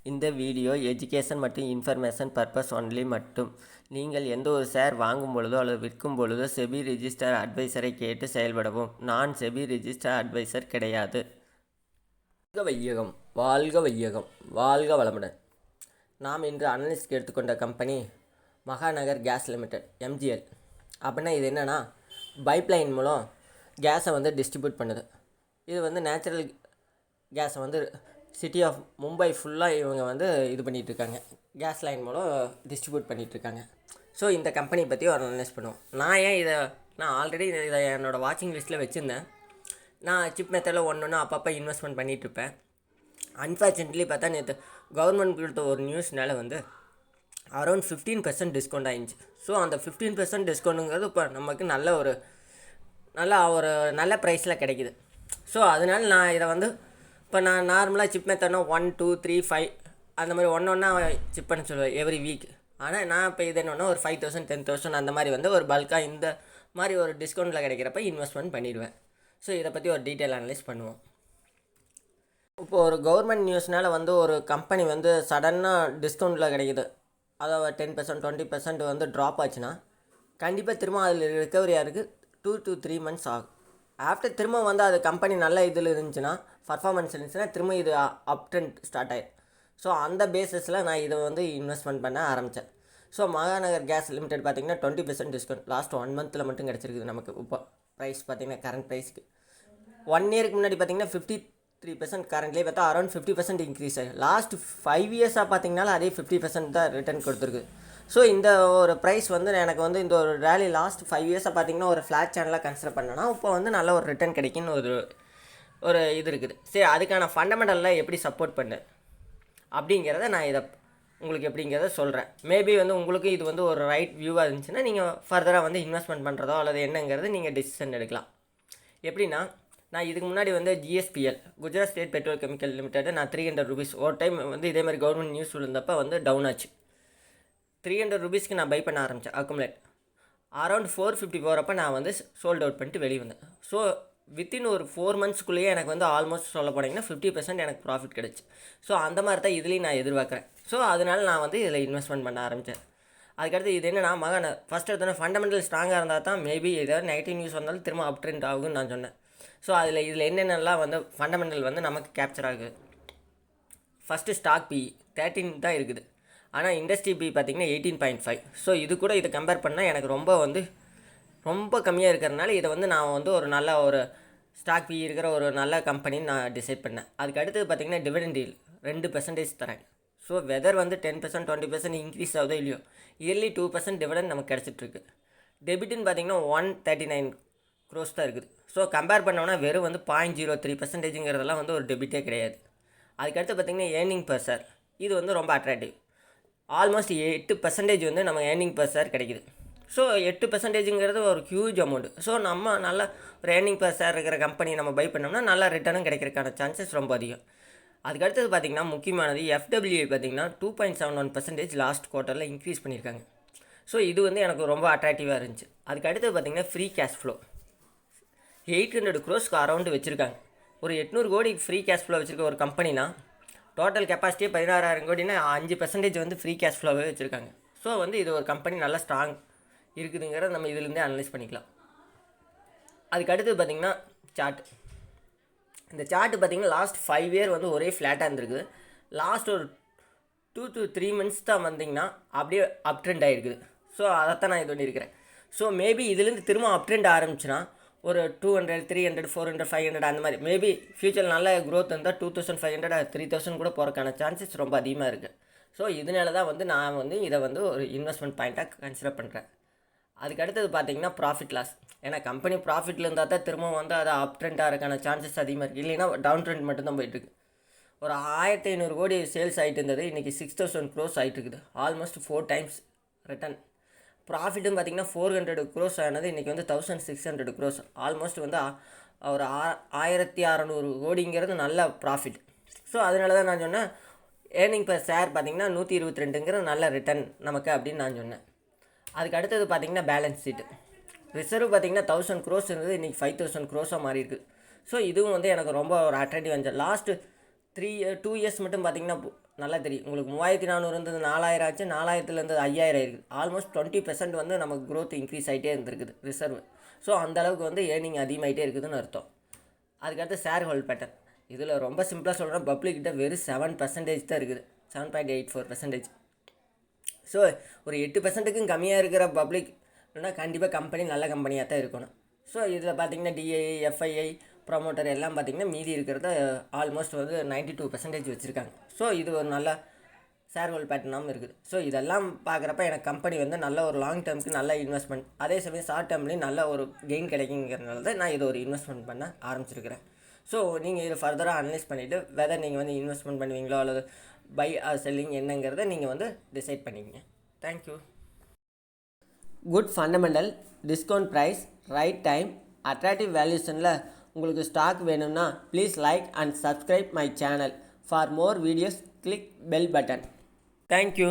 இந்த video education மற்றும் information purpose only மட்டும். நீங்கள் எந்த ஒரு ஷேர் வாங்கும் பொழுதோ அல்லது விற்கும் பொழுதோ செபி ரிஜிஸ்டர் அட்வைசரை கேட்டு செயல்படவும். நான் செபி ரிஜிஸ்டர் அட்வைசர் கிடையாது. வாழ்க வையகம், வாழ்க வையகம், வாழ்க வளமுடன். நாம் இன்று அனலிஸ்ட்க்கு எடுத்துக்கொண்ட company Mahanagar gas limited, MGL. அப்படின்னா இது என்னென்னா, பைப்லைன் மூலம் கேஸை வந்து டிஸ்ட்ரிபியூட் பண்ணுது. இது வந்து நேச்சுரல் கேஸை வந்து சிட்டி ஆஃப் மும்பை ஃபுல்லாக இவங்க வந்து இது பண்ணிகிட்ருக்காங்க, கேஸ் லைன் மூலம் டிஸ்ட்ரிபியூட் பண்ணிகிட்ருக்காங்க. ஸோ இந்த கம்பெனி பற்றி ஒரு அனலைஸ் பண்ணுவோம். நான் ஆல்ரெடி இதை என்னோடய வாட்சிங் லிஸ்ட்டில் வச்சுருந்தேன். நான் சிப் மெத்தடில் ஒன்று அப்பப்போ இன்வெஸ்ட்மெண்ட் பண்ணிகிட்ருப்பேன். அன்ஃபார்ச்சுனேட்லி பார்த்தா நேற்று கவர்மெண்ட் கொடுத்த ஒரு நியூஸ்னால வந்து அரௌண்ட் 15% டிஸ்கவுண்ட் ஆகிடுச்சு. ஸோ அந்த 15% டிஸ்கவுண்ட்டுங்கிறது இப்போ நமக்கு நல்ல ப்ரைஸில் கிடைக்கிது. ஸோ அதனால் நான் இதை வந்து இப்போ நான் நார்மலாக சிப் மெத்தட்னா 1, 2, 3, 5 அந்த மாதிரி ஒன்றா சிப் பண்ண சொல்லுவேன் எவ்ரி வீக். ஆனால் நான் இப்போ இது என்னன்னா ஒரு 5,000, 10,000 அந்த மாதிரி வந்து ஒரு பல்காக இந்த மாதிரி ஒரு டிஸ்கவுண்ட்டில் கிடைக்கிறப்ப இன்வெஸ்ட்மெண்ட் பண்ணிடுவேன். ஸோ இதை பற்றி ஒரு டீட்டெயில் அனலைஸ் பண்ணுவோம். இப்போது ஒரு கவர்மெண்ட் நியூஸ்னால் வந்து ஒரு கம்பெனி வந்து சடனாக டிஸ்கவுண்ட்டில் கிடைக்கிது, அதாவது 10%, 20% வந்து ட்ராப் ஆச்சுன்னா கண்டிப்பாக திரும்ப அதில் ரிக்கவரி ஆகிறதுக்கு 2 to 3 months ஆகும். ஆஃப்டர் திரும்ப வந்து அது கம்பெனி நல்ல இதில் இருந்துச்சுன்னா, பர்ஃபார்மன்ஸ் இருந்துச்சுன்னா திரும்ப இது அப் ட்ரெண்ட் ஸ்டார்ட் ஆகிடும். ஸோ அந்த பேஸஸில் நான் இதை வந்து இன்வெஸ்ட்மெண்ட் பண்ண ஆரம்பித்தேன். ஸோ மகாநகர் கேஸ் லிமிடெட் பார்த்திங்கன்னா 20% டிஸ்கவுண்ட் லாஸ்ட் 1 month மட்டும் கிடச்சிருக்குது நமக்கு. இப்போ ப்ரைஸ் பார்த்திங்கன்னா கரண்ட் ப்ரைஸ்க்கு 1 yearக்கு முன்னாடி பார்த்திங்கன்னா 53%, கரண்ட்லேயே பார்த்தா அரௌண்ட் 50% இன்க்ரீஸ் ஆகும். லாஸ்ட் 5 yearsஸாக பார்த்திங்கனாலும் அதே 50% தான் ரிட்டர்ன் கொடுத்துருக்கு. ஸோ இந்த ஒரு ப்ரைஸ் வந்து எனக்கு வந்து இந்த ஒரு ரேலி லாஸ்ட் 5 yearsஸாக பார்த்திங்கன்னா ஒரு ஃப்ளாட் சேனலாக கன்சிடர் பண்ணேன்னா இப்போ வந்து நல்ல ஒரு ரிட்டர்ன் கிடைக்குன்னு ஒரு இது இருக்குது. சரி, அதுக்கான ஃபண்டமெண்டலில் எப்படி சப்போர்ட் பண்ணு அப்படிங்கிறத நான் இதை உங்களுக்கு எப்படிங்கிறத சொல்கிறேன். மேபி வந்து உங்களுக்கு இது வந்து ஒரு ரைட் வியூவாக இருந்துச்சுன்னா நீங்கள் ஃபர்தராக வந்து இன்வெஸ்ட்மெண்ட் பண்ணுறதோ அல்லது என்னங்கிறது நீங்கள் டிசிஷன் எடுக்கலாம். எப்படின்னா, நான் இதுக்கு முன்னாடி வந்து GSPL, Gujarat state petrol chemical limited, நான் 300 rupees ஒரு டைம் வந்து இதேமாதிரி கவர்மெண்ட் நியூஸ் விழுந்தப்போ வந்து டவுன் ஆச்சு. 300 rupeesக்கு நான் பை பண்ண ஆரம்பித்தேன் அக்குமுலேட். அரௌண்ட் 450 போகிறப்ப நான் வந்து சோல்ட் அவுட் பண்ணிட்டு வெளியே வந்தேன். ஸோ வித்தின் ஒரு 4 monthsக்குள்ளேயே எனக்கு வந்து ஆல்மோஸ்ட் சொல்ல போனீங்கன்னா 50% எனக்கு ப்ராஃபிட் கிடச்சி. ஸோ அந்த மாதிரி தான் இதுலேயும் நான் எதிர்பார்க்குறேன். ஸோ அதனால் நான் வந்து இதில் இன்வெஸ்ட்மெண்ட் பண்ண ஆரம்பித்தேன். அதுக்கடுத்து இது என்னன்னா, ஃபஸ்ட்டு எடுத்தோன்னே ஃபண்டமெண்டல் ஸ்ட்ராங்காக இருந்தால் தான் மேபி ஏதாவது நெகட்டிவ் நியூஸ் வந்தாலும் திரும்ப அப் ட்ரெண்ட் ஆகுன்னு நான் சொன்னேன். ஸோ இதில் என்னென்னலாம் வந்து ஃபண்டமெண்டல் வந்து நமக்கு கேப்சர் ஆகுது. ஃபஸ்ட்டு ஸ்டாக் பி 13 தான் இருக்குது, ஆனால் இண்டஸ்ட்ரி பி பார்த்திங்கன்னா 18.5. ஸோ இது கூட இதை கம்பேர் பண்ணால் எனக்கு ரொம்ப கம்மியாக இருக்கிறதுனால இதை வந்து நான் வந்து ஒரு நல்ல ஒரு ஸ்டாக் பி இருக்கிற ஒரு நல்ல கம்பெனின்னு நான் டிசைட் பண்ணேன். அதுக்கு அடுத்தது பார்த்திங்கன்னா டிவிடெண்ட் டீல் 2% தரேன். ஸோ வெதர் வந்து 10%, 20% இன்க்ரீஸ் ஆகுதோ இல்லையோ, இயர்லி 2% டிவிடெண்ட் நமக்கு கிடச்சிட்ருக்கு. டெபிட்னு பார்த்திங்கன்னா 139 crores தான் இருக்குது. ஸோ கம்பேர் பண்ணோன்னா வெறும் வந்து 0.03%ங்கிறதெல்லாம் வந்து ஒரு டெபிட்டே கிடையாது. அதுக்கடுத்து பார்த்திங்கன்னா ஏர்னிங் பர் ஷேர், இது வந்து ரொம்ப அட்ராக்டிவ். ஆல்மோஸ்ட் 8% வந்து நம்ம ஏர்னிங் பர் ஷேர் கிடைக்குது. ஸோ 8%ங்கிறது ஒரு ஹியூஜ் அமௌண்ட். ஸோ நம்ம நல்ல ஒரு ஏர்னிங் பர் ஷேர் இருக்கிற கம்பெனி நம்ம பை பண்ணோம்னா நல்லா ரிட்டர்னும் கிடைக்கிறதுக்கான சான்சஸ் ரொம்ப அதிகம். அதுக்கடுத்தது பார்த்திங்கன்னா முக்கியமானது எஃப்டபிள்யூஐ பார்த்திங்கன்னா 2.71% லாஸ்ட் குவார்ட்டரில் இன்க்ரீஸ் பண்ணியிருக்காங்க. ஸோ இது வந்து எனக்கு ரொம்ப அட்ராக்டிவாக இருந்துச்சு. அதுக்கடுத்தது பார்த்திங்கன்னா free cash flow 800 crores around வச்சுருக்காங்க. ஒரு 800 கோடி ஃப்ரீ கேஷ் ஃப்ளோ வச்சுருக்க ஒரு கம்பெனினா, டோட்டல் கெப்பாசிட்டியே 16,000 கோடினா 5% வந்து ஃப்ரீ கேஷ் ஃப்ளோவே வச்சுருக்காங்க. ஸோ வந்து இது ஒரு கம்பெனி நல்லா ஸ்ட்ராங் இருக்குதுங்கிறத நம்ம இதிலேருந்தே அனலைஸ் பண்ணிக்கலாம். அதுக்கடுத்து பார்த்திங்கன்னா சார்ட். இந்த சார்ட்டு பார்த்திங்கன்னா லாஸ்ட் 5 year வந்து ஒரே ஃப்ளாட்டாக இருந்திருக்குது. லாஸ்ட் ஒரு 2 to 3 months தான் வந்திங்கன்னா அப்படியே அப் ட்ரெண்ட் ஆகிருக்குது. ஸோ அதைத்தான் நான் இது பண்ணியிருக்கிறேன். ஸோ மேபி இதுலேருந்து திரும்ப அப் ட்ரெண்ட் ஆரம்பிச்சுன்னா ஒரு 200, 300, 400, 500 அந்த மாதிரி மேபி ஃப்யூச்சர் நல்ல க்ரோத் இருந்தால் 2,500, 3,000 கூட போகிறக்கான சான்சஸ் ரொம்ப அதிகமாக இருக்குது. ஸோ இதனால தான் வந்து நான் வந்து இதை வந்து ஒரு இன்வெஸ்ட்மெண்ட் பாயிண்ட்டாக கன்சிடர் பண்ணுறேன். அதுக்கடுத்தது பார்த்திங்கன்னா ப்ராஃபிட் லாஸ். ஏன்னா கம்பெனி ப்ராஃபிட்டில் இருந்தால் தான் திரும்ப வந்து அதை அப் ட்ரெண்ட் ஆகிறதுக்கான சான்சஸ் அதிகமாக இருக்குது. இல்லைன்னா டவுன் ட்ரெண்ட் மட்டும்தான் போயிட்டுருக்கு. ஒரு 1,500 கோடி சேல்ஸ் ஆகிட்டு இருந்தது, இன்றைக்கி 6,000 crores ஆகிட்டு இருக்குது. Almost 4 times return. ப்ராஃபிட்டும் பார்த்திங்கன்னா 400 crores ஆனது இன்றைக்கி வந்து 1,600 crores. ஆல்மோஸ்ட் வந்து ஒரு 1,600 கோடிங்கிறது நல்ல ப்ராஃபிட். ஸோ அதனால தான் நான் சொன்னேன் ஏர்னிங் பர் ஷேர் பார்த்திங்கன்னா 122ங்கிறது நல்ல ரிட்டர்ன் நமக்கு அப்படின்னு நான் சொன்னேன். அதுக்கு அடுத்தது பார்த்திங்கன்னா பேலன்ஸ் ஷீட்டு. ரிசர்வ் பார்த்திங்கன்னா 1,000 crores இருந்தது, இன்றைக்கி 5,000 crores மாறி இருக்குது. ஸோ இதுவும் வந்து எனக்கு ரொம்ப ஒரு அட்ராக்டிவ் இருந்துச்சு. லாஸ்ட்டு 2 years மட்டும் பார்த்திங்கன்னா நல்லா தெரியும் உங்களுக்கு. 3400 இருந்தது 4000 ஆச்சு, 4000லேருந்து 5000 இருக்குது. ஆல்மோஸ்ட் 20% வந்து நமக்கு க்ரோத் இன்க்ரீஸ் ஆகிட்டே இருந்திருக்குது ரிசர்வ். ஸோ அந்தளவுக்கு வந்து ஏர்னிங் அதிகமாகிட்டே இருக்குதுன்னு அர்த்தம். அதுக்கடுத்து ஷேர் ஹோல்ட் பேட்டர்ன். இதில் ரொம்ப சிம்பிளாக சொல்கிறேன், பப்ளிக்கிட்ட வெறும் 7% தான் இருக்குது, 7.84%. ஸோ ஒரு 8%க்கும் கம்மியாக இருக்கிற பப்ளிக்னா கண்டிப்பாக கம்பெனி நல்ல கம்பெனியாக தான் இருக்கணும். ஸோ இதில் பார்த்தீங்கன்னா டிஐ, எஃப்ஐஐ, ப்ரொமோட்டர் எல்லாம் பார்த்திங்கன்னா மீதி இருக்கிறத ஆல்மோஸ்ட் வந்து 92% வச்சுருக்காங்க. ஸோ இது ஒரு நல்ல ஷேர் ஹோல்ட் பேட்டர்னாகவும் இருக்குது. ஸோ இதெல்லாம் பார்க்குறப்ப எனக்கு கம்பெனி வந்து நல்ல ஒரு லாங் டேர்முக்கு நல்ல இன்வெஸ்ட்மெண்ட், அதே சமயம் ஷார்ட் டேர்ம்லேயும் நல்ல ஒரு கெயின் கிடைக்குங்கிறதுனால தான் நான் இதை ஒரு இன்வெஸ்ட்மெண்ட் பண்ண ஆரம்பிச்சிருக்கிறேன். ஸோ நீங்கள் இதை ஃபர்தராக அனலைஸ் பண்ணிவிட்டு வெதர் நீங்கள் வந்து இன்வெஸ்ட்மெண்ட் பண்ணுவீங்களோ அல்லது பை ஆர் செல்லிங் என்னங்கிறத நீங்கள் வந்து டிசைட் பண்ணிக்கங்க. Thank you. Good fundamental, discount price, right time, attractive வேல்யூஷனில் உங்களுக்கு ஸ்டாக் வேணும்னா please like and subscribe my channel. For more videos click bell button. Thank you.